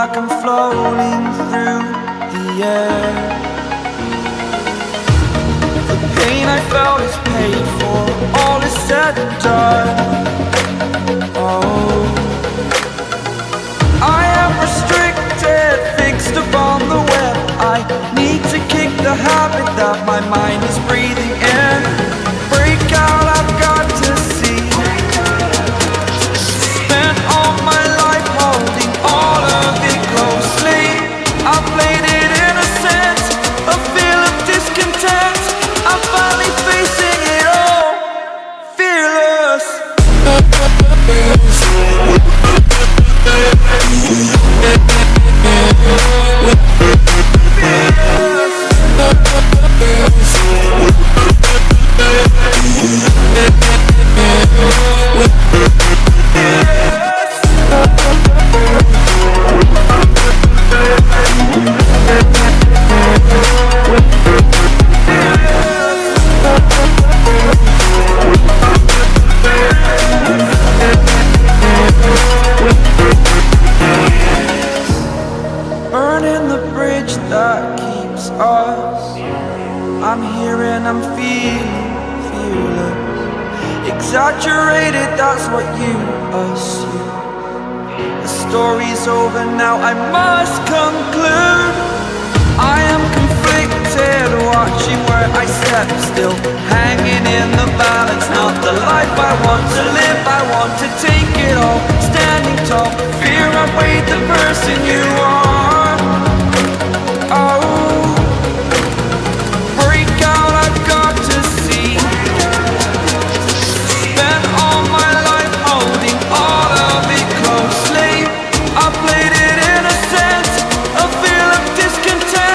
like I'm floating through the air. The pain I felt is paid for, all is said and done. Oh, I am restricted, fixed upon the web. I need to kick the habit that my mind is breathing in. Break out, I've got to see. Spent all my life holding all of it closely. I played it innocent, a feel of discontent. I'm finally facing it all, fearless. Burning the bridge that keeps us. I'm here and I'm feeling fearless. Exaggerated, that's what you assume. The story's over now, I must conclude. I am conflicted, watching where I step still, hanging in the balance. Not the life I want to live, I want to take it all. Standing tall, fear I weighed the person you are.